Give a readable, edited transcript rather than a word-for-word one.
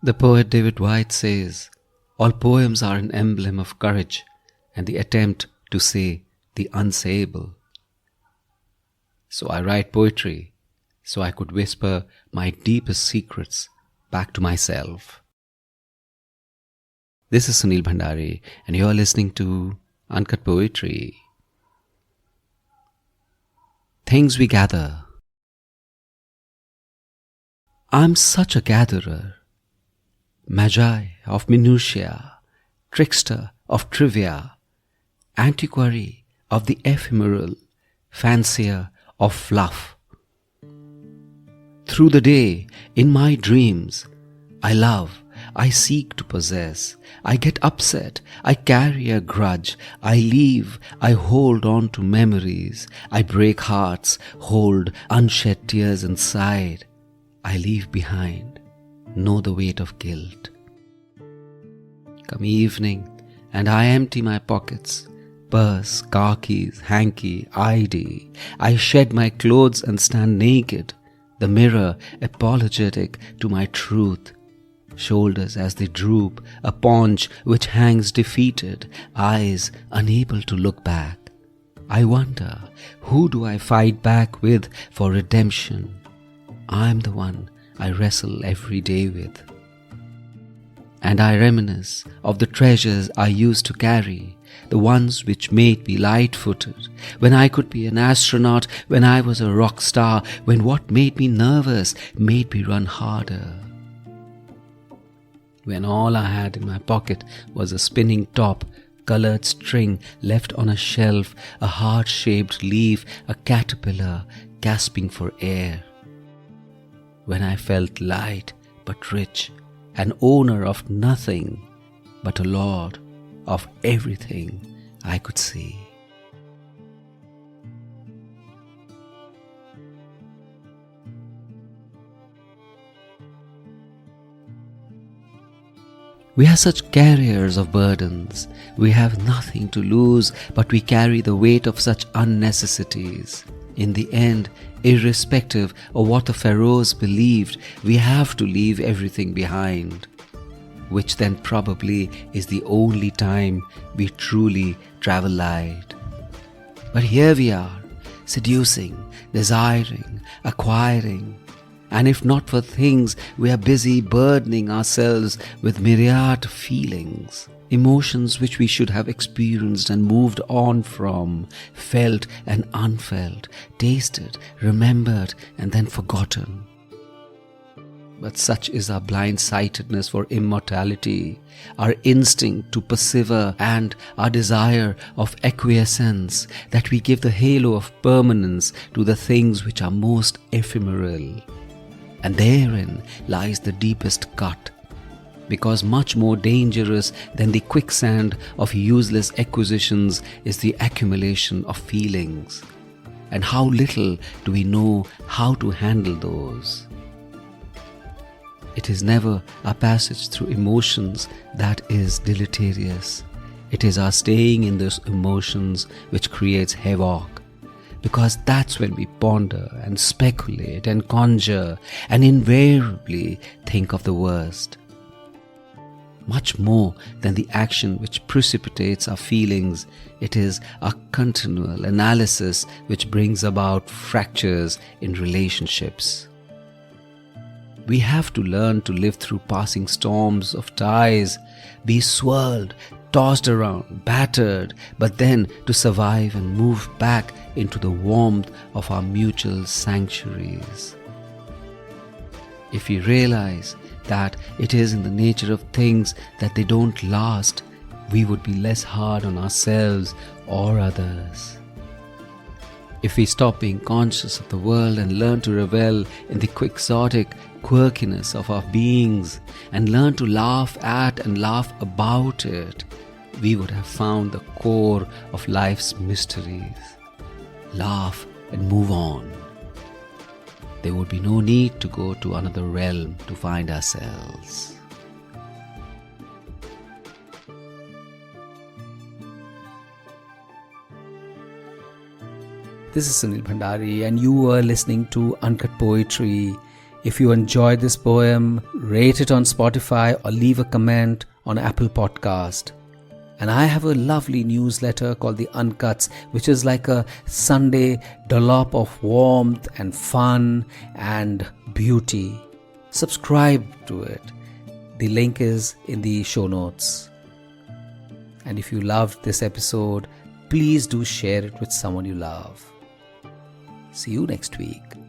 The poet David Whyte says, all poems are an emblem of courage and the attempt to say the unsayable. So I write poetry so I could whisper my deepest secrets back to myself. This is Sunil Bhandari and you're listening to Uncut Poetry. Things we gather. I'm such a gatherer, magi of minutiae, trickster of trivia, antiquary of the ephemeral, fancier of fluff. Through the day, in my dreams, I love, I seek to possess, I get upset, I carry a grudge, I leave, I hold on to memories, I break hearts, hold unshed tears inside, I leave behind, know the weight of guilt. Come evening, and I empty my pockets, purse, car keys, hanky, ID. I shed my clothes and stand naked, the mirror apologetic to my truth. Shoulders as they droop, a paunch which hangs defeated, eyes unable to look back. I wonder, who do I fight back with for redemption? I'm the one I wrestle every day with. And I reminisce of the treasures I used to carry, the ones which made me light-footed, when I could be an astronaut, when I was a rock star, when what made me nervous made me run harder. When all I had in my pocket was a spinning top, colored string left on a shelf, a heart-shaped leaf, a caterpillar gasping for air. When I felt light but rich, an owner of nothing, but a lord of everything I could see. We are such carriers of burdens. We have nothing to lose, but we carry the weight of such unnecessities. In the end, irrespective of what the Pharaohs believed, we have to leave everything behind, which then probably is the only time we truly travel light. But here we are, seducing, desiring, acquiring, and if not for things, we are busy burdening ourselves with myriad feelings, emotions which we should have experienced and moved on from, felt and unfelt, tasted, remembered and then forgotten. But such is our blind-sightedness for immortality, our instinct to persevere and our desire of acquiescence, that we give the halo of permanence to the things which are most ephemeral. And therein lies the deepest cut, because much more dangerous than the quicksand of useless acquisitions is the accumulation of feelings. And how little do we know how to handle those? It is never our passage through emotions that is deleterious. It is our staying in those emotions which creates havoc. Because that's when we ponder and speculate and conjure and invariably think of the worst. Much more than the action which precipitates our feelings, it is our continual analysis which brings about fractures in relationships. We have to learn to live through passing storms of ties, be swirled, tossed around, battered, but then to survive and move back into the warmth of our mutual sanctuaries. If we realize that it is in the nature of things that they don't last, we would be less hard on ourselves or others. If we stop being conscious of the world and learn to revel in the quixotic quirkiness of our beings and learn to laugh at and laugh about it, we would have found the core of life's mysteries. Laugh and move on. There would be no need to go to another realm to find ourselves. This is Sunil Bhandari and you are listening to Uncut Poetry. If you enjoyed this poem, rate it on Spotify or leave a comment on Apple Podcast. And I have a lovely newsletter called The Uncuts, which is like a Sunday dollop of warmth and fun and beauty. Subscribe to it. The link is in the show notes. And if you loved this episode, please do share it with someone you love. See you next week.